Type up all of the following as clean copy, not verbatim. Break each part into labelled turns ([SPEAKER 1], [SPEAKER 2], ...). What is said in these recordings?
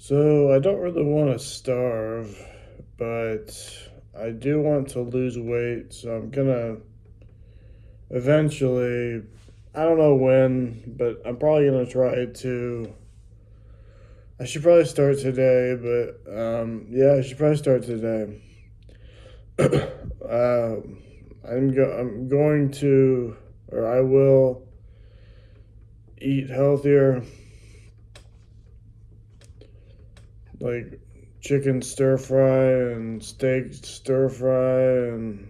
[SPEAKER 1] So I don't really want to starve, but I do want to lose weight. So I'm gonna eventually, I don't know when, but I'm probably gonna try to. I should probably start today, but yeah, I should probably start today. uh, I'm going to, or I will eat healthier, like chicken stir fry and steak stir fry and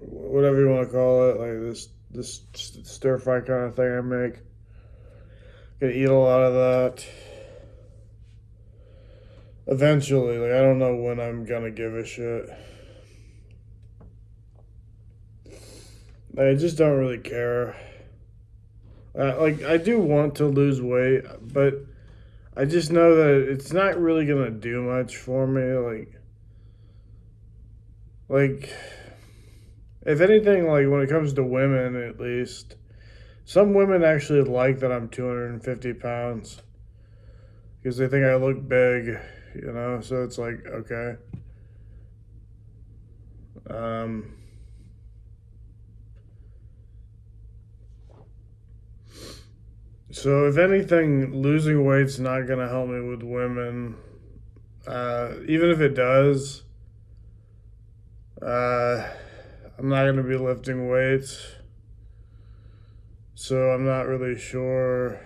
[SPEAKER 1] whatever you want to call it, like this stir fry kind of thing I make. Gonna eat a lot of that. Eventually, like I don't know when I'm gonna give a shit. I just don't really care. Like I do want to lose weight, but I just know that it's not really gonna do much for me. Like if anything, like when it comes to women, at least some women actually like that I'm 250 pounds because they think I look big, you know. So it's like okay. Um, so if anything, losing weight's not gonna help me with women. Even if it does, uh, I'm not gonna be lifting weights, so I'm not really sure.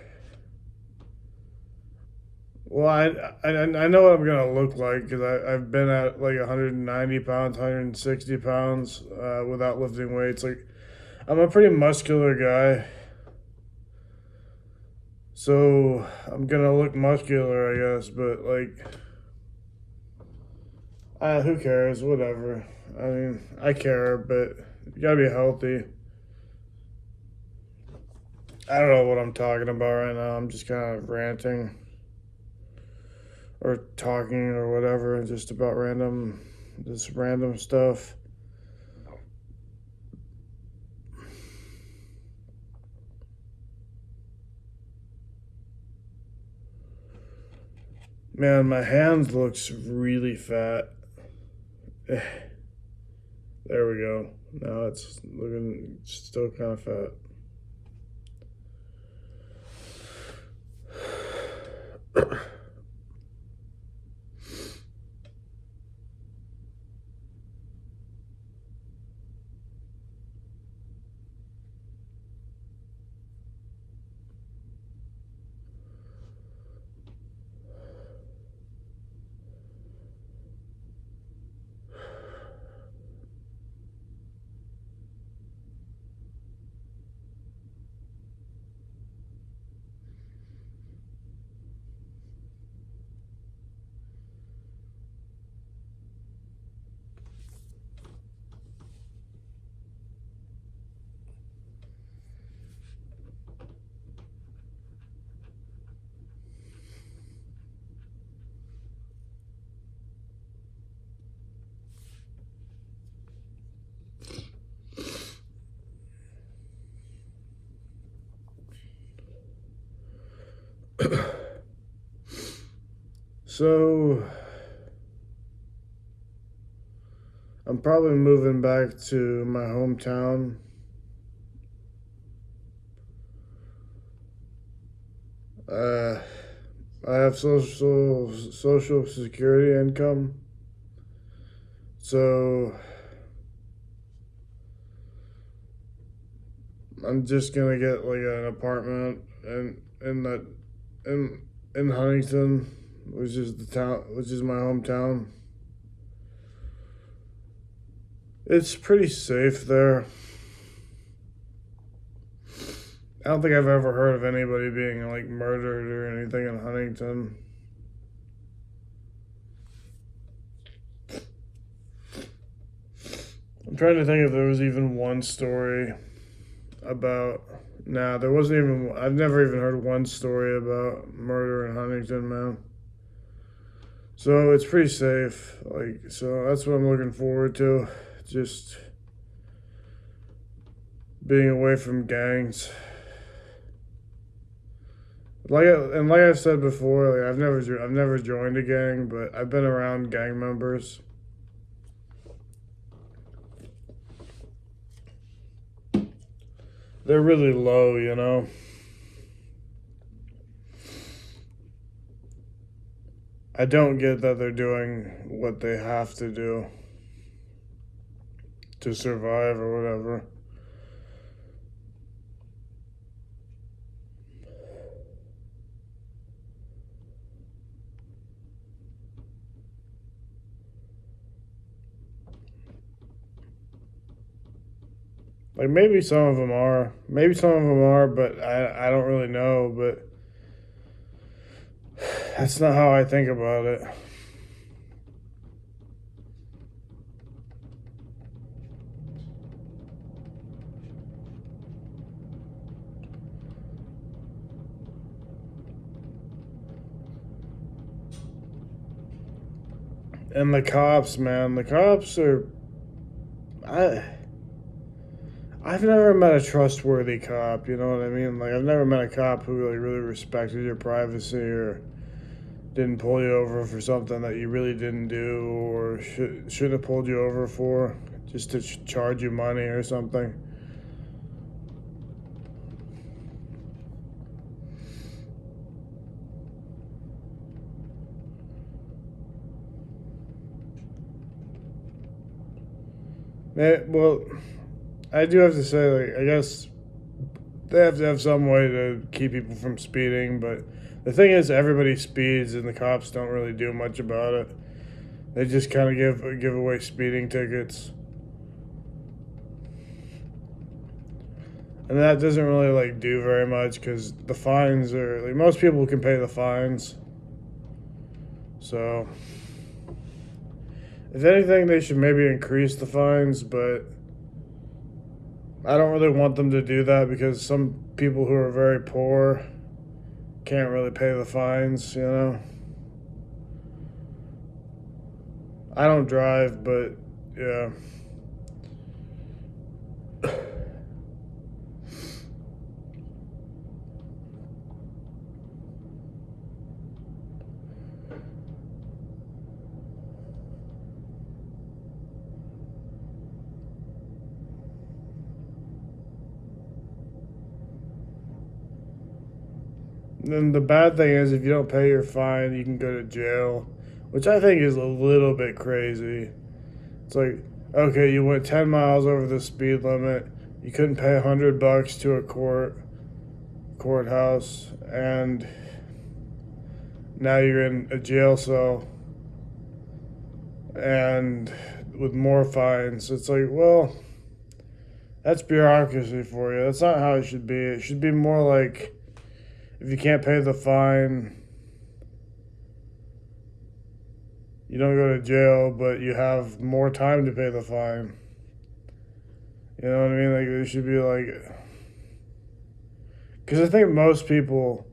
[SPEAKER 1] Well, I know what I'm gonna look like because I've been at like 190 pounds, 160 pounds without lifting weights. Like I'm a pretty muscular guy, so I'm gonna look muscular, I guess. But like, who cares? Whatever. I mean, I care, but you gotta be healthy. I don't know what I'm talking about right now. I'm just kind of ranting or talking or whatever, just about this random stuff. Man, my hands looks really fat. There we go. Now it's looking still kind of fat. So I'm probably moving back to my hometown. Uh, I have social security income, so I'm just gonna get like an apartment in in Huntington, which is my hometown. It's pretty safe there. I don't think I've ever heard of anybody being like murdered or anything in Huntington. I'm trying to think if there was even one story about. Nah, there wasn't even. I've never even heard one story about murder in Huntington, man. So it's pretty safe. Like, so that's what I'm looking forward to. Just being away from gangs. Like I said before, like I've never joined a gang, but I've been around gang members. They're really low, you know. I don't get that they're doing what they have to do to survive or whatever. Like maybe some of them are, but I don't really know. But that's not how I think about it. And the cops, man, the cops are. I I've never met a trustworthy cop. You know what I mean? Like I've never met a cop who like really respected your privacy or didn't pull you over for something that you really didn't do or shouldn't have pulled you over for just to charge you money or something. Well, I do have to say, like, I guess they have to have some way to keep people from speeding, but the thing is, everybody speeds, and the cops don't really do much about it. They just kind of give away speeding tickets, and that doesn't really like do very much because the fines are like most people can pay the fines. So, if anything, they should maybe increase the fines, but I don't really want them to do that because some people who are very poor can't really pay the fines, you know? I don't drive, but yeah. Then the bad thing is, if you don't pay your fine, you can go to jail, which I think is a little bit crazy. It's like, okay, you went 10 miles over the speed limit, you couldn't pay $100 to a courthouse, and now you're in a jail cell and with more fines. It's like, well, that's bureaucracy for you. That's not how it should be. It should be more like if you can't pay the fine, you don't go to jail, but you have more time to pay the fine. You know what I mean? Like it should be like, because I think most people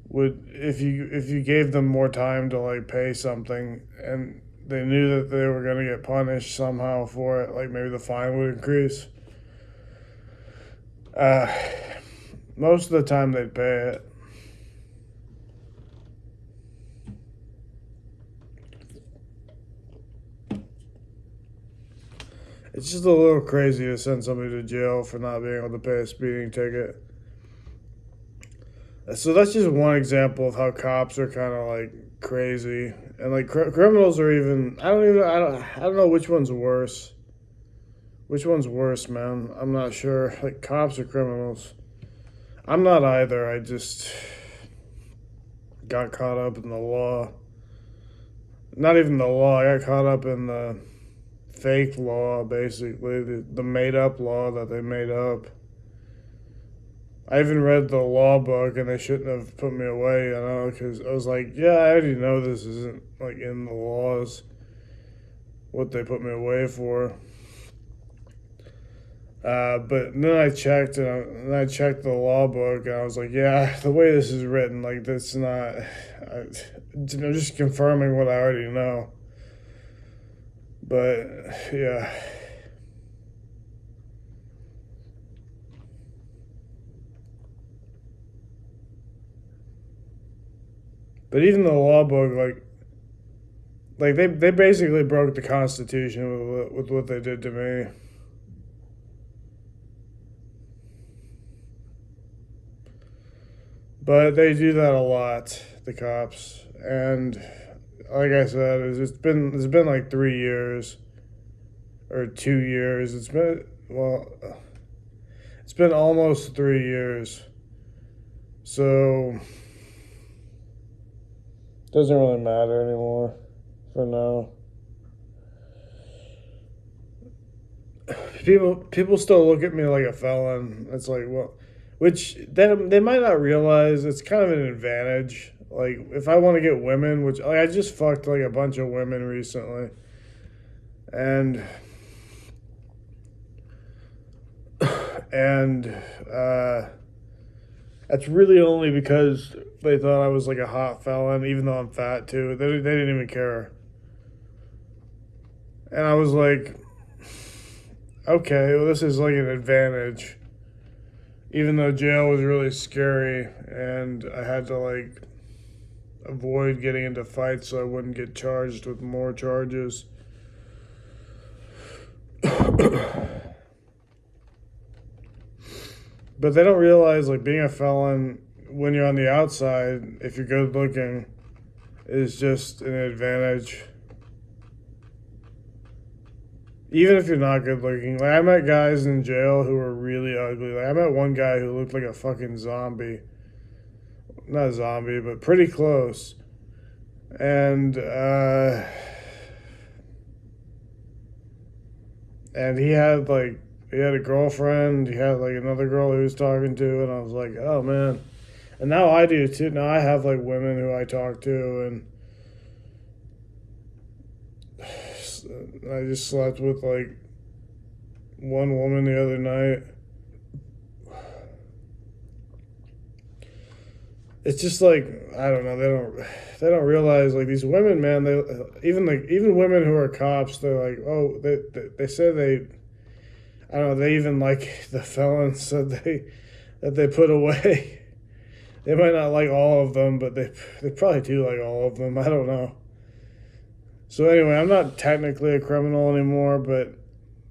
[SPEAKER 1] would, if you gave them more time to like pay something, and they knew that they were gonna get punished somehow for it, like maybe the fine would increase. Uh, Most of the time they'd pay it. It's just a little crazy to send somebody to jail for not being able to pay a speeding ticket. So that's just one example of how cops are kind of like crazy, and like criminals are even. I don't know which one's worse. Which one's worse, man? I'm not sure. Like cops or criminals. I'm not either. I just got caught up in the law. Not even the law. I got caught up in the fake law, basically the made up law that they made up. I even read the law book, and they shouldn't have put me away, you know, because I was like, yeah, I already know this isn't like in the laws what they put me away for. But then I checked, and I checked the law book, and I was like, yeah, the way this is written, like that's not. I'm just confirming what I already know. But yeah. But even the law book, they basically broke the Constitution with what they did to me. But they do that a lot, the cops. And like I said, it's been like 3 years or 2 years. It's been almost 3 years. So it doesn't really matter anymore for now. People still look at me like a felon. It's like, well, which they might not realize it's kind of an advantage. Like if I want to get women, which like I just fucked like a bunch of women recently, and and that's really only because they thought I was like a hot felon, even though I'm fat too. They didn't even care, and I was like, okay, well this is like an advantage. Even though jail was really scary and I had to like avoid getting into fights so I wouldn't get charged with more charges. But they don't realize like being a felon when you're on the outside, if you're good looking, is just an advantage. Even if you're not good looking. Like I met guys in jail who were really ugly. Like I met one guy who looked like a fucking zombie. Not a zombie, but pretty close. And he had a girlfriend, he had like another girl he was talking to, and I was like, oh man. And now I do too. Now I have like women who I talk to, and I just slept with like one woman the other night. It's just like I don't know. They don't realize like these women, man. They even women who are cops. They're like, oh, they say they. I don't know. They even like the felons that they put away. They might not like all of them, but they probably do like all of them. I don't know. So anyway, I'm not technically a criminal anymore, but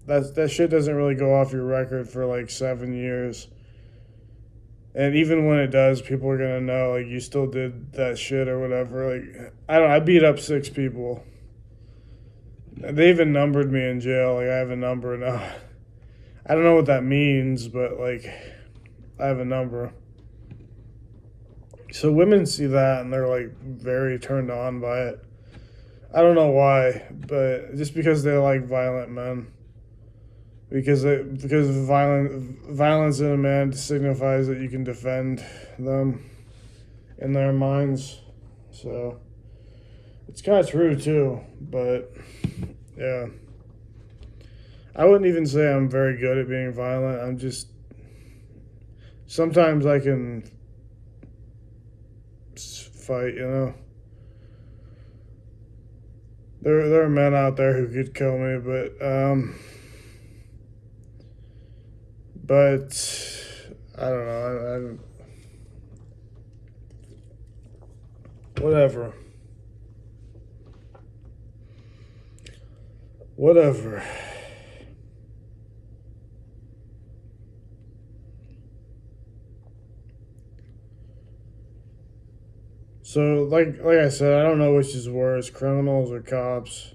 [SPEAKER 1] that shit doesn't really go off your record for like 7 years. And even when it does, people are gonna know like you still did that shit or whatever. Like I beat up 6 people. They even numbered me in jail. Like I have a number now. I don't know what that means, but like I have a number. So women see that and they're like very turned on by it. I don't know why, but just because they like violent men. Because violence in a man signifies that you can defend them in their minds. So it's kind of true too, but yeah. I wouldn't even say I'm very good at being violent. I'm just sometimes I can fight, you know. There are men out there who could kill me, but I don't know. Whatever. Whatever. So like I said, I don't know which is worse, criminals or cops.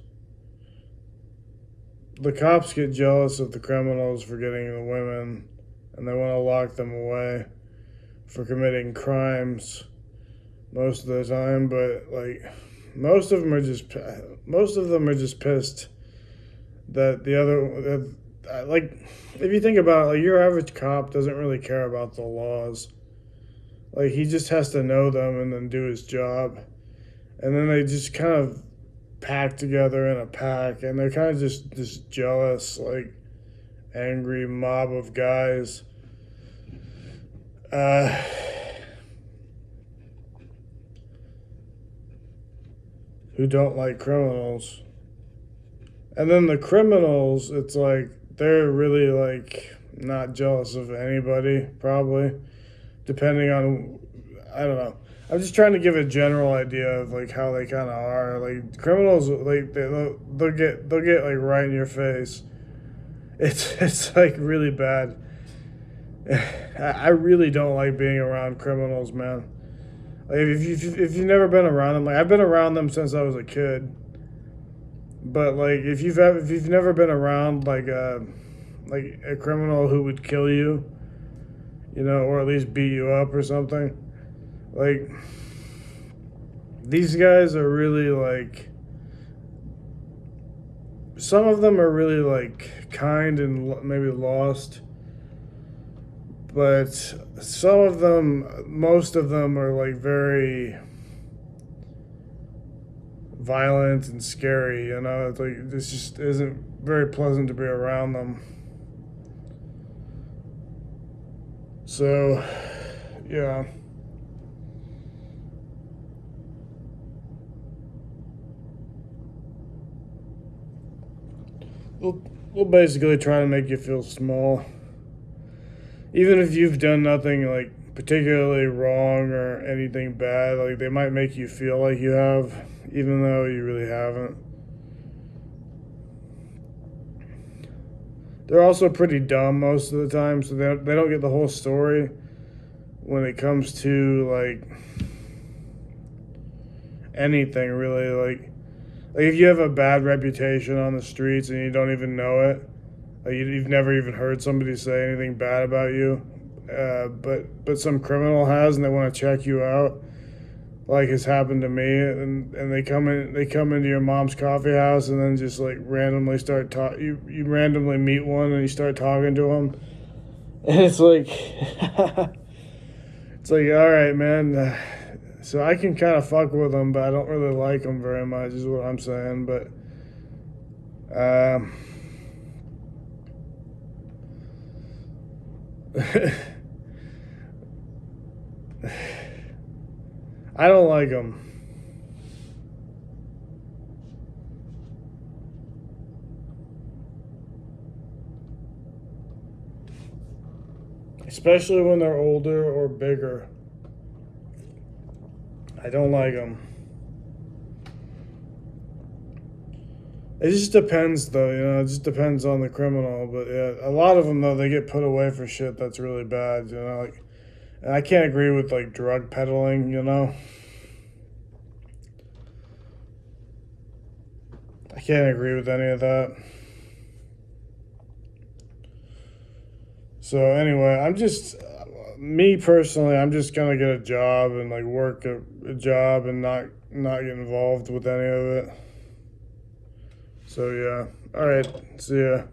[SPEAKER 1] The cops get jealous of the criminals for getting the women, and they want to lock them away for committing crimes most of the time. But like most of them are just pissed that the other like if you think about it, like your average cop doesn't really care about the laws. Like he just has to know them and then do his job, and then they just kind of pack together in a pack, and they're kind of just jealous, like angry mob of guys. Who don't like criminals. And then the criminals, it's like they're really like not jealous of anybody, probably. Depending on, I don't know. I'm just trying to give a general idea of like how they kind of are. Like criminals, like they'll get like right in your face. It's like really bad. I really don't like being around criminals, man. Like if you've never been around them, like I've been around them since I was a kid. But like if you've never been around like a criminal who would kill you, or at least beat you up or something, like these guys are really like some of them are really like kind and maybe lost, but some of them, most of them are like very violent and scary. It's like this just isn't very pleasant to be around them. So, yeah. We'll basically try to make you feel small. Even if you've done nothing like particularly wrong or anything bad, like they might make you feel like you have, even though you really haven't. They're also pretty dumb most of the time, so they don't get the whole story when it comes to like anything really. Like if you have a bad reputation on the streets and you don't even know it, like you've never even heard somebody say anything bad about you, but some criminal has and they want to check you out, like has happened to me, and they come into your mom's coffee house and then just like randomly start talk. You randomly meet one and you start talking to them, and it's like it's like all right, man. So I can kind of fuck with them, but I don't really like them very much, is what I'm saying. But I don't like them. Especially when they're older or bigger. I don't like them. It just depends, though. It just depends on the criminal. But yeah, a lot of them though they get put away for shit that's really bad. Like, and I can't agree with like drug peddling. I can't agree with any of that. So anyway, me personally, I'm just gonna get a job and like work a job and not get involved with any of it. So yeah, all right, see ya.